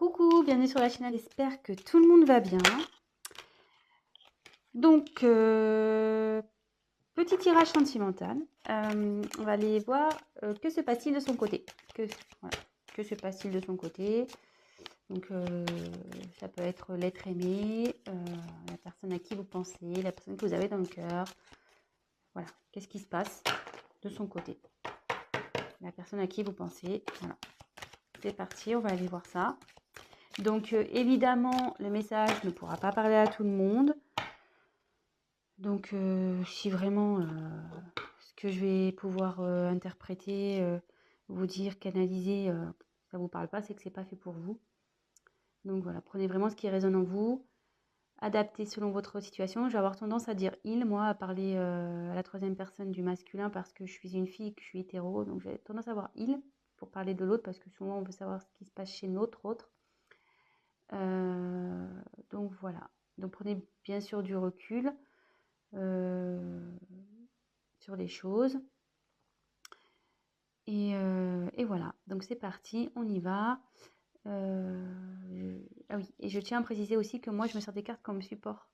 Coucou, bienvenue sur la chaîne, j'espère que tout le monde va bien. Donc, petit tirage sentimental. On va aller voir que se passe-t-il de son côté. Voilà, que se passe-t-il de son côté. Donc, ça peut être l'être aimé, la personne à qui vous pensez, la personne que vous avez dans le cœur. Voilà, qu'est-ce qui se passe de son côté. La personne à qui vous pensez. Voilà, c'est parti, on va aller voir ça. Donc, évidemment, le message ne pourra pas parler à tout le monde. Donc, si vraiment ce que je vais pouvoir interpréter, vous dire, canaliser, ça ne vous parle pas, c'est que ce n'est pas fait pour vous. Donc voilà, prenez vraiment ce qui résonne en vous, adaptez selon votre situation. Je vais avoir tendance à dire « il », moi, à parler à la troisième personne du masculin parce que je suis une fille, que je suis hétéro. Donc j'ai tendance à avoir « il » pour parler de l'autre parce que souvent on veut savoir ce qui se passe chez notre autre. Donc voilà, donc prenez bien sûr du recul sur les choses. Et voilà, donc c'est parti, on y va. Ah oui, et je tiens à préciser aussi que moi je me sers des cartes comme support.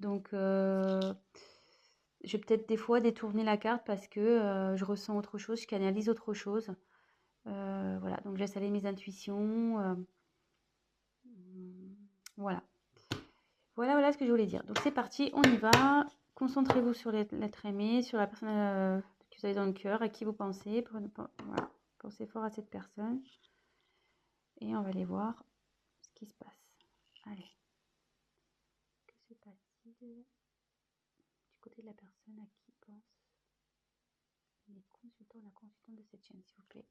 Donc je vais peut-être des fois détourner la carte parce que je ressens autre chose, je canalise autre chose. Voilà, donc je laisse aller mes intuitions. Voilà. Voilà ce que je voulais dire. Donc c'est parti, on y va. Concentrez-vous sur l'être aimé, sur la personne que vous avez dans le cœur, à qui vous pensez. Voilà. Pensez fort à cette personne. Et on va aller voir ce qui se passe. Allez. Que se passe-t-il du côté de la personne à qui pense les consultants, la consultante de cette chaîne, s'il vous plaît.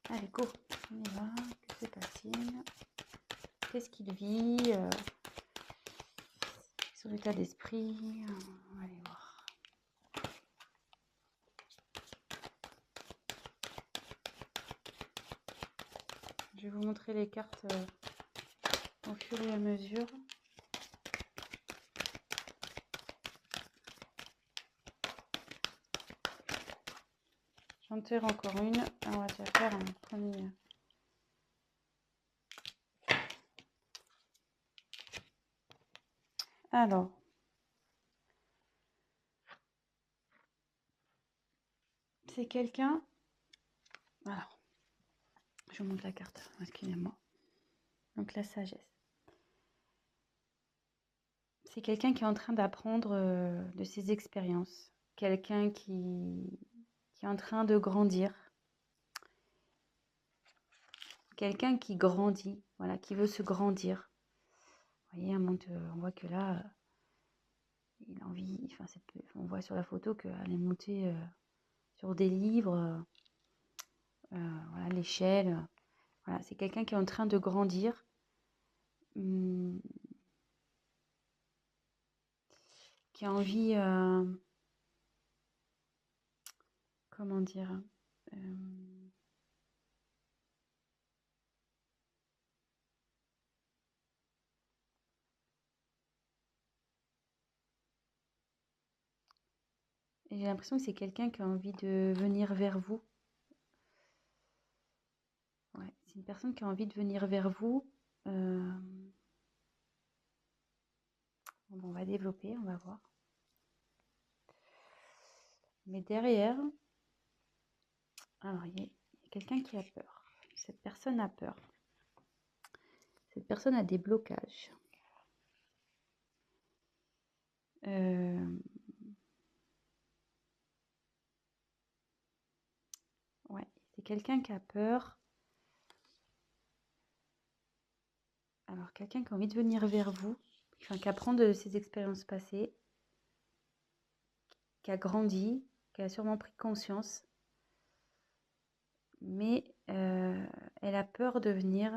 Allez, go. On y va. Que se passe-t-il? Qu'est-ce qu'il vit son état d'esprit. On va aller voir. Je vais vous montrer les cartes au fur et à mesure. J'en tire encore une. On va déjà faire un premier. Alors. C'est quelqu'un. Alors. Je vous montre la carte. Excusez-moi. Donc la sagesse. C'est quelqu'un qui est en train d'apprendre de ses expériences. Quelqu'un qui est en train de grandir. Quelqu'un qui grandit, voilà, qui veut se grandir. Vous voyez, on voit que là, il a envie, enfin, on voit sur la photo qu'elle est montée sur des livres, voilà, l'échelle. Voilà, c'est quelqu'un qui est en train de grandir. Qui a envie, comment dire, et j'ai l'impression que c'est quelqu'un qui a envie de venir vers vous. Ouais, c'est une personne qui a envie de venir vers vous. Bon, on va développer, on va voir. Mais derrière, alors il y a quelqu'un qui a peur. Cette personne a peur. Cette personne a des blocages. Ouais, c'est quelqu'un qui a peur. Alors, quelqu'un qui a envie de venir vers vous, enfin, qui apprend de ses expériences passées, qui a grandi, qui a sûrement pris conscience, mais elle a peur de venir.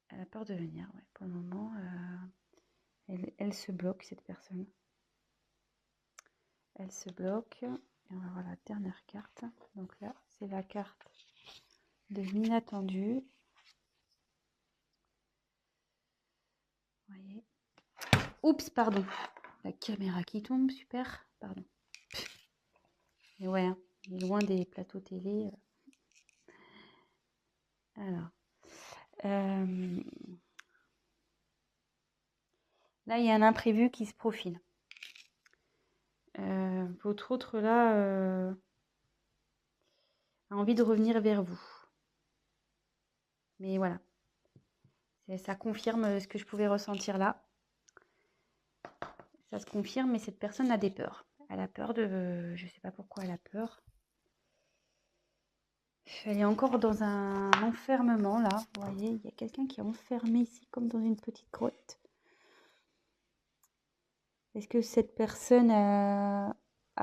Elle a peur de venir, ouais. Pour le moment, elle se bloque, cette personne. Elle se bloque. Et on va voir la dernière carte. Donc là, c'est la carte de l'inattendu. Vous voyez. Oups, pardon. La caméra qui tombe, super. Pardon. Et ouais, hein. Il est loin des plateaux télé. Alors, là, il y a un imprévu qui se profile. Votre autre, là, a envie de revenir vers vous. Mais voilà, ça confirme ce que je pouvais ressentir là. Ça se confirme, mais cette personne a des peurs. Elle a peur de... Je ne sais pas pourquoi elle a peur. Elle est encore dans un enfermement, là. Vous voyez, il y a quelqu'un qui est enfermé ici, comme dans une petite grotte. Est-ce que cette personne a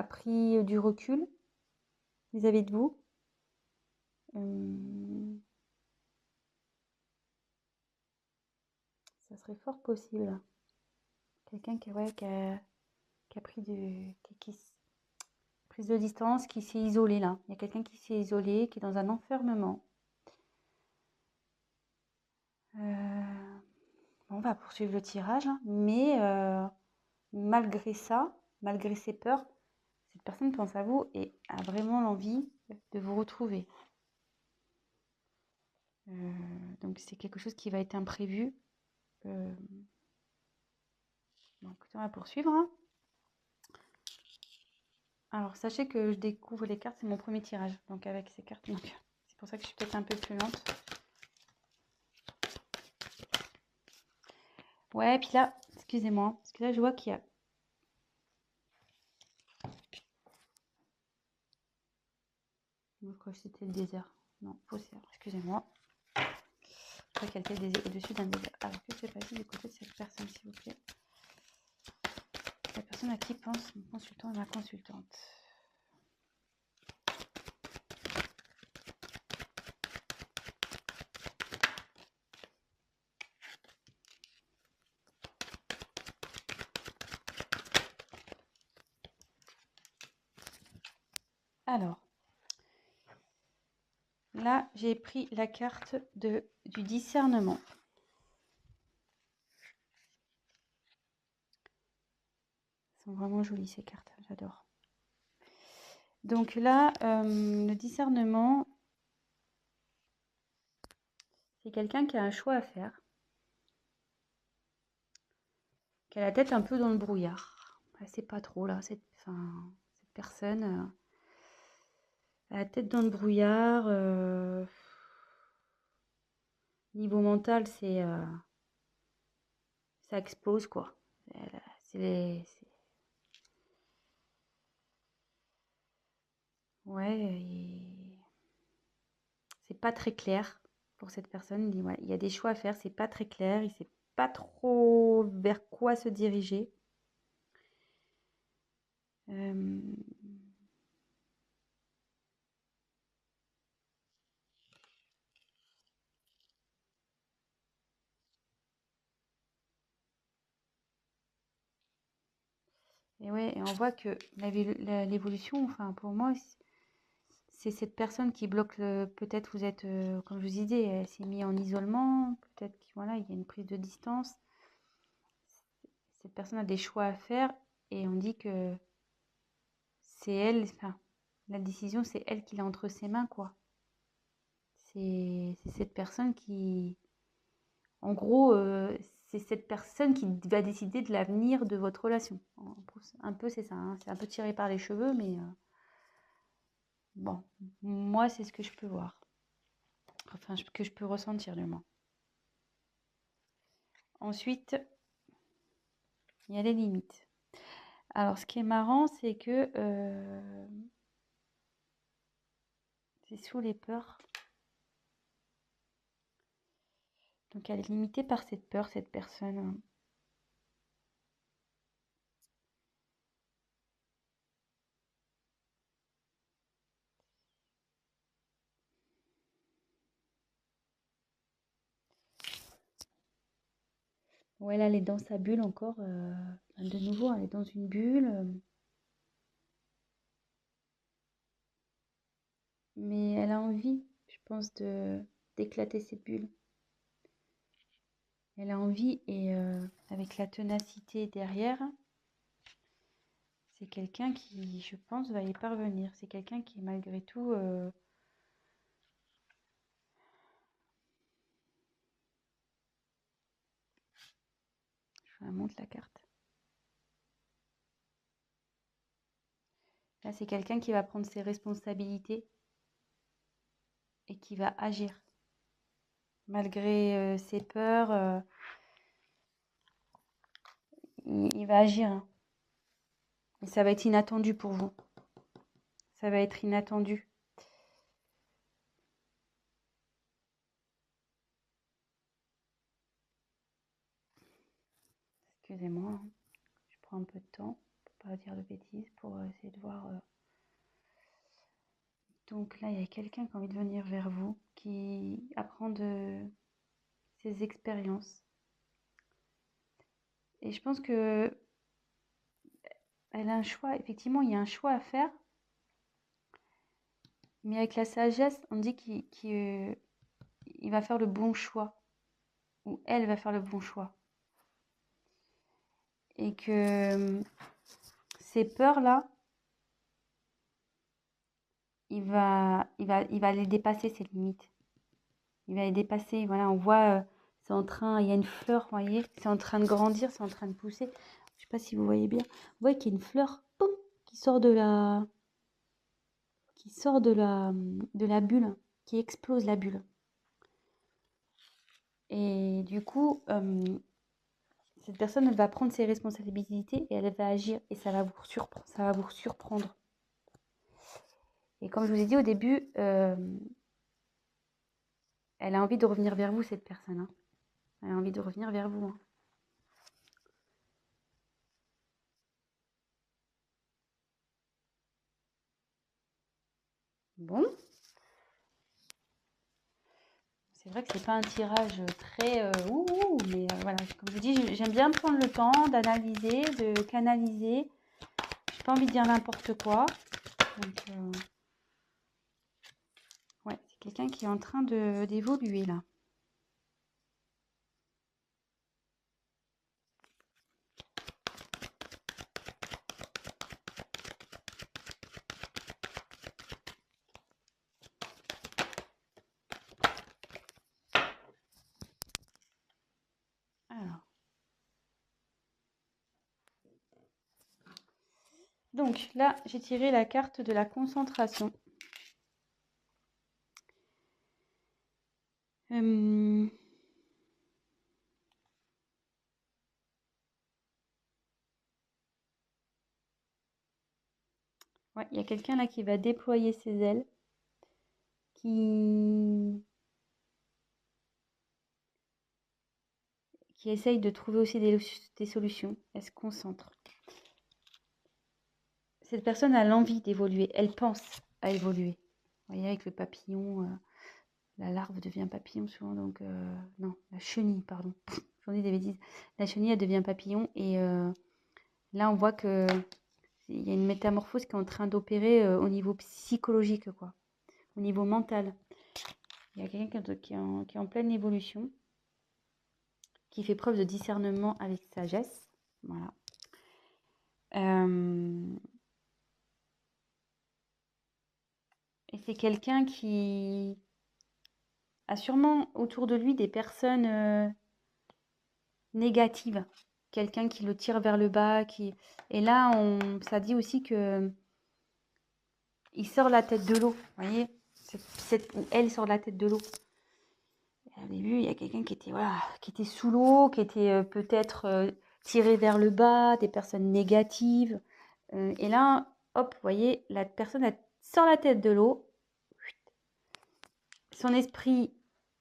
pris du recul vis-à-vis de vous? Ça serait fort possible. Quelqu'un qui, ouais, qui a pris prise de distance, qui s'est isolé là. Il y a quelqu'un qui s'est isolé, qui est dans un enfermement. On va poursuivre le tirage, hein, mais malgré ça, malgré ses peurs, cette personne pense à vous et a vraiment l'envie de vous retrouver. Donc c'est quelque chose qui va être imprévu. Donc on va poursuivre. Hein. Alors sachez que je découvre les cartes, c'est mon premier tirage. Donc avec ces cartes, c'est pour ça que je suis peut-être un peu plus lente. Ouais, puis là, excusez-moi, parce que là je vois qu'il y a... Je crois que c'était le désert. Non, faussaire, excusez-moi. Je crois qu'elle était au-dessus d'un désert. Alors que se passe du côté de cette personne, s'il vous plaît? La personne à qui pense mon consultant et ma consultante. Alors, là, j'ai pris la carte du discernement. Elles sont vraiment jolies ces cartes, j'adore. Donc là, le discernement, c'est quelqu'un qui a un choix à faire, qui a la tête un peu dans le brouillard. Elle sait pas trop là, cette personne a la tête dans le brouillard. Niveau mental, ça explose quoi. Ouais, c'est pas très clair pour cette personne. Il dit, ouais, il y a des choix à faire, c'est pas très clair. Il sait pas trop vers quoi se diriger. Et ouais, et on voit que l'évolution, enfin pour moi, c'est cette personne qui bloque peut-être vous êtes, comme je vous disais, elle s'est mise en isolement, peut-être qu'il voilà, il y a une prise de distance. Cette personne a des choix à faire et on dit que c'est elle, enfin, la décision, c'est elle qui l'a entre ses mains, quoi. C'est cette personne qui, en gros, c'est cette personne qui va décider de l'avenir de votre relation. Un peu, c'est ça, hein. C'est un peu tiré par les cheveux, mais bon, moi, c'est ce que je peux voir. Enfin, que je peux ressentir, du moins. Ensuite, il y a les limites. Alors, ce qui est marrant, c'est que c'est sous les peurs. Donc, elle est limitée par cette peur, cette personne. Ouais, là, elle est dans sa bulle encore. De nouveau, elle est dans une bulle. Mais elle a envie, je pense, d'éclater cette bulle. Elle a envie et avec la ténacité derrière, c'est quelqu'un qui, je pense, va y parvenir. C'est quelqu'un qui, malgré tout, je vous montre la carte. Là, c'est quelqu'un qui va prendre ses responsabilités et qui va agir. Malgré ses peurs, il va agir. Hein. Et ça va être inattendu pour vous. Ça va être inattendu. Excusez-moi, hein. Je prends un peu de temps pour pas dire de bêtises, pour essayer de voir. Donc là, il y a quelqu'un qui a envie de venir vers vous, qui apprend de ses expériences. Et je pense que elle a un choix. Effectivement, il y a un choix à faire. Mais avec la sagesse, on dit qu'il va faire le bon choix. Ou elle va faire le bon choix. Et que ces peurs-là, il va les dépasser, ces limites. Il va les dépasser. Voilà, on voit, c'est en train, il y a une fleur, vous voyez, c'est en train de grandir, c'est en train de pousser. Je sais pas si vous voyez bien. Vous voyez qu'il y a une fleur, boum, qui sort de la bulle, qui explose la bulle. Et du coup, cette personne, elle va prendre ses responsabilités et elle va agir et ça va vous surprendre. Et comme je vous ai dit au début, elle a envie de revenir vers vous, cette personne. Hein. Elle a envie de revenir vers vous. Hein. Bon. C'est vrai que c'est pas un tirage très mais voilà, comme je vous dis, j'aime bien prendre le temps d'analyser, de canaliser. J'ai pas envie de dire n'importe quoi. Donc, ouais, c'est quelqu'un qui est en train d'évoluer là. Alors. Donc là, j'ai tiré la carte de la concentration. Ouais, il y a quelqu'un là qui va déployer ses ailes, qui essaye de trouver aussi des solutions. Elle se concentre. Cette personne a l'envie d'évoluer, elle pense à évoluer. Vous voyez, avec le papillon, la larve devient papillon souvent, donc non, la chenille, pardon. J'en dis des bêtises. La chenille, elle devient papillon et là, on voit que il y a une métamorphose qui est en train d'opérer au niveau psychologique, quoi, au niveau mental. Il y a quelqu'un qui est en pleine évolution, qui fait preuve de discernement avec sagesse. Voilà. Et c'est quelqu'un qui a sûrement autour de lui des personnes négatives. Quelqu'un qui le tire vers le bas. Et là, ça dit aussi que il sort la tête de l'eau. Vous voyez, elle sort la tête de l'eau. Au début, il y a quelqu'un qui était sous l'eau, qui était peut-être tiré vers le bas, des personnes négatives. Et là, hop, vous voyez, la personne elle sort la tête de l'eau. Son esprit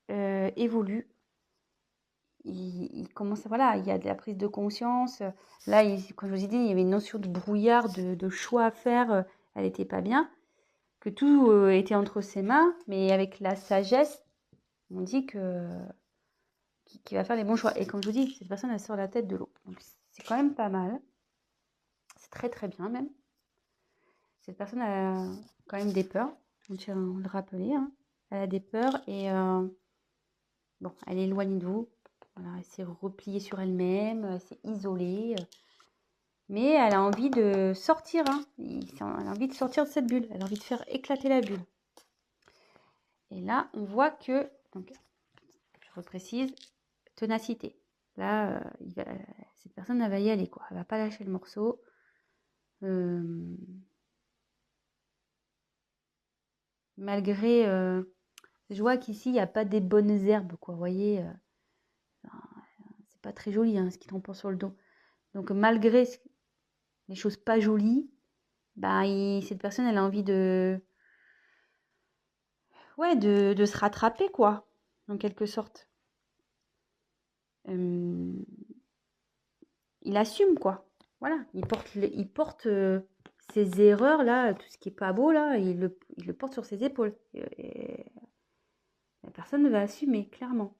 évolue. Il commence, voilà, il y a de la prise de conscience. Là, comme je vous ai dit, il y avait une notion de brouillard, de choix à faire. Elle n'était pas bien. Que tout était entre ses mains, mais avec la sagesse, on dit qu'il va faire les bons choix. Et comme je vous dis, cette personne, elle sort la tête de l'eau. Donc, c'est quand même pas mal. C'est très, très bien, même. Cette personne a quand même des peurs. On tient à le rappeler. Hein. Elle a des peurs et bon, elle est éloignée de vous. Voilà, elle s'est repliée sur elle-même, elle s'est isolée. Mais elle a envie de sortir, hein. Elle a envie de sortir de cette bulle. Elle a envie de faire éclater la bulle. Et là, on voit que, donc, je reprécise, ténacité. Là, cette personne, elle va y aller, quoi. Elle va pas lâcher le morceau. Malgré, je vois qu'ici, il n'y a pas des bonnes herbes, quoi. Vous voyez, c'est pas très joli, hein, ce qui tombe sur le dos. Donc, malgré les choses pas jolies, bah, cette personne, elle a envie ouais, de se rattraper, quoi, en quelque sorte. Il assume, quoi. Voilà, il porte ses erreurs, là, tout ce qui est pas beau, là, il le porte sur ses épaules. Et la personne va assumer, clairement.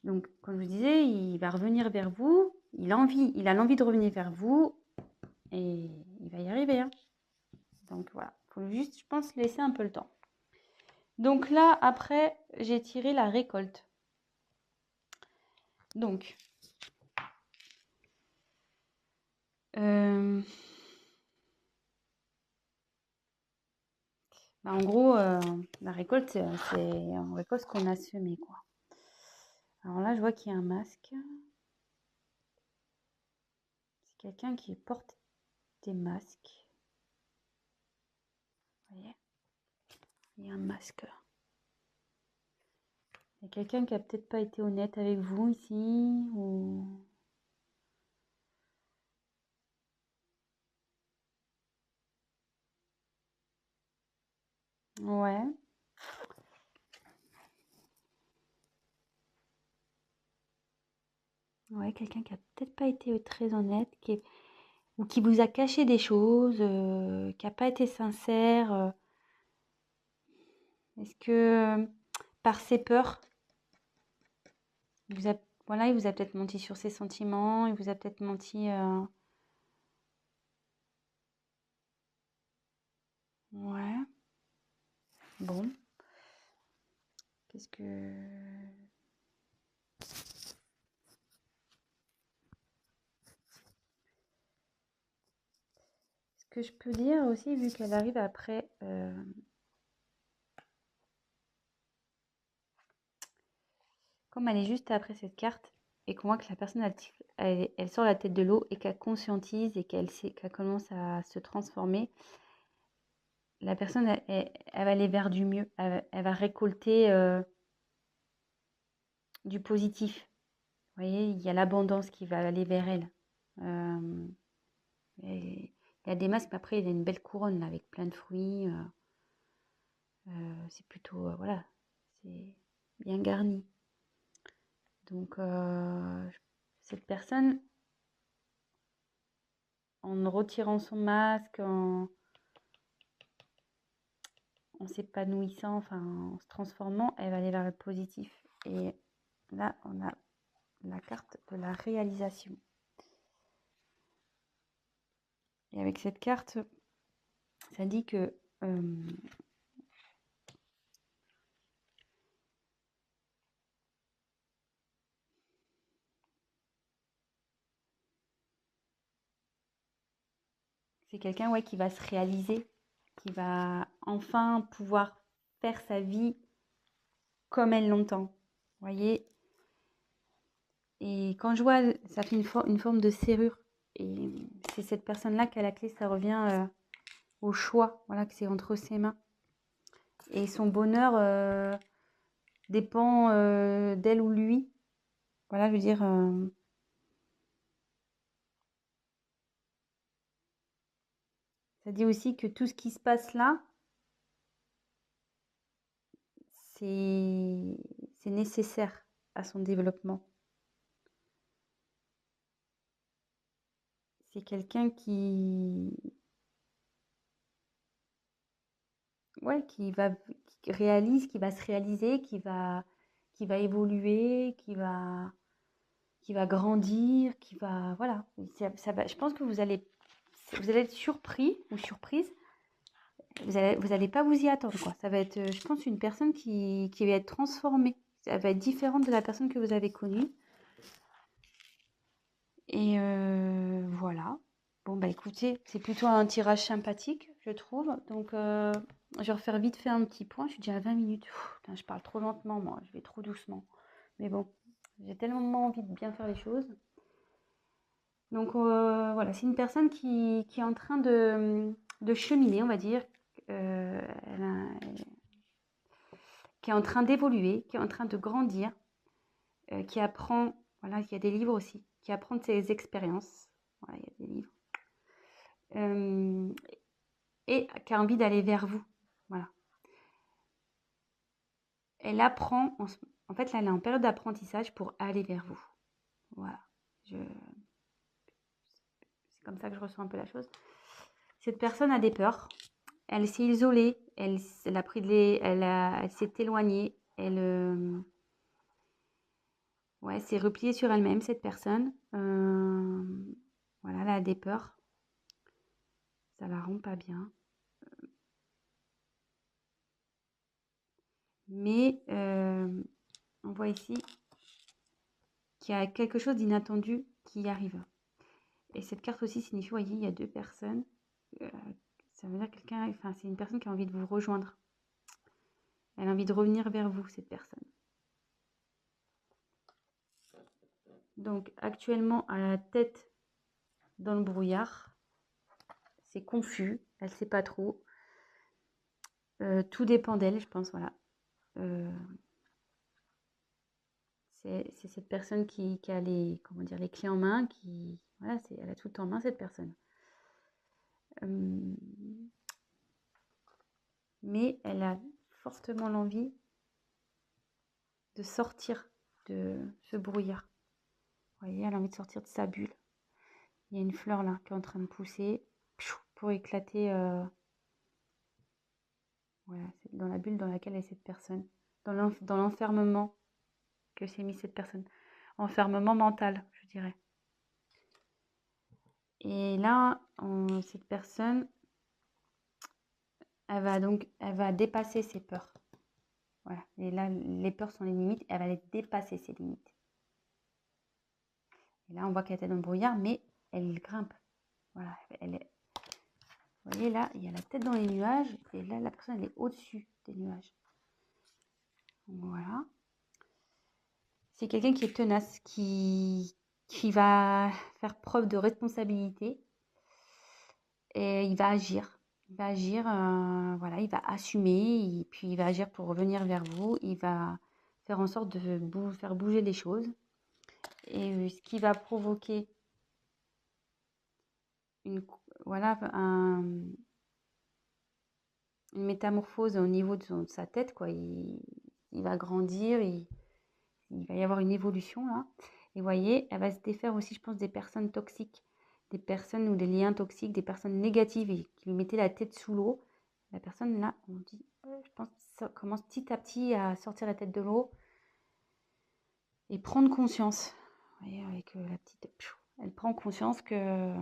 Donc, comme je vous disais, il va revenir vers vous. Il a l'envie de revenir vers vous. Et il va y arriver, hein. Donc, voilà. Il faut juste, je pense, laisser un peu le temps. Donc là, après, j'ai tiré la récolte. Donc, bah, en gros, la récolte, c'est on récolte ce qu'on a semé, quoi. Alors là, je vois qu'il y a un masque. C'est quelqu'un qui porte des masques. Vous voyez? Il y a un masque. Il y a quelqu'un qui a peut-être pas été honnête avec vous ici, ou... Ouais. Ouais, quelqu'un qui a peut-être pas été très honnête, ou qui vous a caché des choses, qui n'a pas été sincère. Est-ce que par ses peurs, voilà, il vous a peut-être menti sur ses sentiments, il vous a peut-être menti. Ouais. Bon. Qu'est-ce que... Ce que je peux dire aussi, vu qu'elle arrive après... Comme elle est juste après cette carte, et qu'on voit que la personne, elle sort la tête de l'eau et qu'elle conscientise et qu'elle commence à se transformer, la personne, elle va aller vers du mieux. Elle va récolter du positif. Vous voyez, il y a l'abondance qui va aller vers elle. Il y a des masques, mais après, il y a une belle couronne là, avec plein de fruits. C'est plutôt, voilà, c'est bien garni. Donc, cette personne, en retirant son masque, en s'épanouissant, enfin, en se transformant, elle va aller vers le positif. Et là, on a la carte de la réalisation. Et avec cette carte, ça dit que c'est quelqu'un, ouais, qui va se réaliser, qui va enfin pouvoir faire sa vie comme elle l'entend. Vous voyez? Et quand je vois, ça fait une forme de serrure. Et c'est cette personne-là qui a la clé, ça revient au choix, voilà, que c'est entre ses mains. Et son bonheur dépend d'elle ou lui. Voilà, je veux dire, ça dit aussi que tout ce qui se passe là, c'est nécessaire à son développement. C'est quelqu'un ouais, qui réalise, qui va se réaliser, qui va évoluer, qui va grandir, qui va, voilà. Ça va, je pense que vous allez être surpris ou surprise. Vous allez pas vous y attendre, quoi. Ça va être, je pense, une personne qui va être transformée. Elle va être différente de la personne que vous avez connue. Et voilà. Bon, bah écoutez, c'est plutôt un tirage sympathique, je trouve. Donc, je vais refaire vite fait un petit point. Je suis déjà à 20 minutes. Putain, je parle trop lentement, moi. Je vais trop doucement. Mais bon, j'ai tellement envie de bien faire les choses. Donc, voilà, c'est une personne qui est en train de cheminer, on va dire. Elle qui est en train d'évoluer, qui est en train de grandir, qui apprend, voilà, il y a des livres aussi, qui apprend de ses expériences. Voilà, il y a des livres. Et qui a envie d'aller vers vous. Voilà. Elle apprend, en fait, là, elle est en période d'apprentissage pour aller vers vous. Voilà. C'est comme ça que je ressens un peu la chose. Cette personne a des peurs. Elle s'est isolée. Elle a pris elle s'est éloignée. Ouais, s'est repliée sur elle-même, cette personne. Voilà, elle a des peurs. Ça la rend pas bien. Mais on voit ici qu'il y a quelque chose d'inattendu qui arrive. Et cette carte aussi signifie, vous voyez, il y a deux personnes. Ça veut dire quelqu'un, enfin, c'est une personne qui a envie de vous rejoindre. Elle a envie de revenir vers vous, cette personne. Donc, actuellement, à la tête dans le brouillard, c'est confus, elle ne sait pas trop. Tout dépend d'elle, je pense, voilà. C'est cette personne qui a les, comment dire, les clés en main, voilà, elle a tout en main, cette personne. Mais elle a fortement l'envie de sortir de ce brouillard. Vous voyez, elle a envie de sortir de sa bulle. Il y a une fleur là qui est en train de pousser pour éclater. Voilà, c'est dans la bulle dans laquelle est cette personne. Dans l'enfermement que s'est mis cette personne. Enfermement mental, je dirais. Et là, cette personne, elle va dépasser ses peurs. Voilà. Et là, les peurs sont les limites. Elle va les dépasser, ces limites. Et là, on voit qu'elle était dans le brouillard, mais elle grimpe. Voilà. Vous voyez, là, il y a la tête dans les nuages. Et là, la personne, elle est au-dessus des nuages. Voilà. C'est quelqu'un qui est tenace, qui va faire preuve de responsabilité. Et il va agir. Il va agir, voilà, il va assumer. Et puis, il va agir pour revenir vers vous. Il va faire en sorte de faire bouger les choses. Et ce qui va provoquer une métamorphose au niveau de sa tête, quoi. Il va grandir, il va y avoir une évolution là. Et vous voyez, elle va se défaire aussi, je pense, des personnes toxiques, des personnes ou des liens toxiques, des personnes négatives et qui lui mettaient la tête sous l'eau. La personne là, on dit, je pense, ça commence petit à petit à sortir la tête de l'eau et prendre conscience. Vous voyez, avec la petite, elle prend conscience que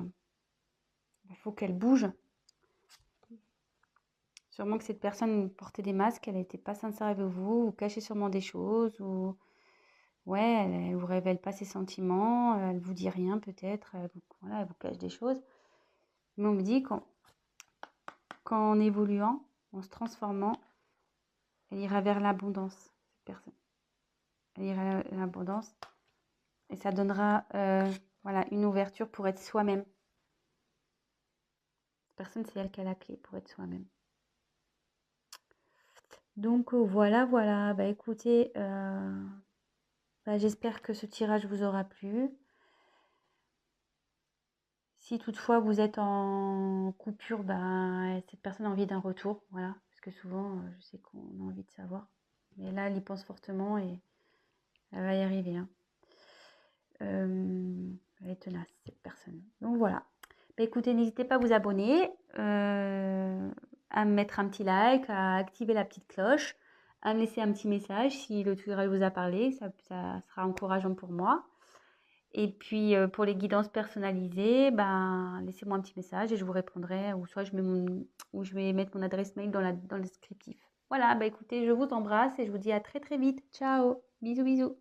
il faut qu'elle bouge. Sûrement que cette personne portait des masques, elle n'était pas sincère avec vous, ou cachait sûrement des choses, ou ouais, elle vous révèle pas ses sentiments, elle vous dit rien peut-être, voilà, elle vous cache des choses. Mais on me dit qu'en évoluant, en se transformant, elle ira vers l'abondance, cette personne. Elle ira vers l'abondance et ça donnera voilà, une ouverture pour être soi-même. Cette personne, c'est elle qui a la clé pour être soi-même. Donc voilà, voilà. Bah écoutez, j'espère que ce tirage vous aura plu. Si toutefois vous êtes en coupure, cette personne a envie d'un retour, voilà. Parce que souvent, je sais qu'on a envie de savoir. Mais là, elle y pense fortement et elle va y arriver, hein. Elle est tenace, cette personne. Donc voilà. Bah, écoutez, n'hésitez pas à vous abonner, à me mettre un petit like, à activer la petite cloche, à me laisser un petit message si le tirage vous a parlé. Ça sera encourageant pour moi. Et puis, pour les guidances personnalisées, laissez-moi un petit message et je vous répondrai ou soit je vais mettre mon adresse mail dans le descriptif. Voilà, écoutez, je vous embrasse et je vous dis à très, très vite. Ciao! Bisous, bisous!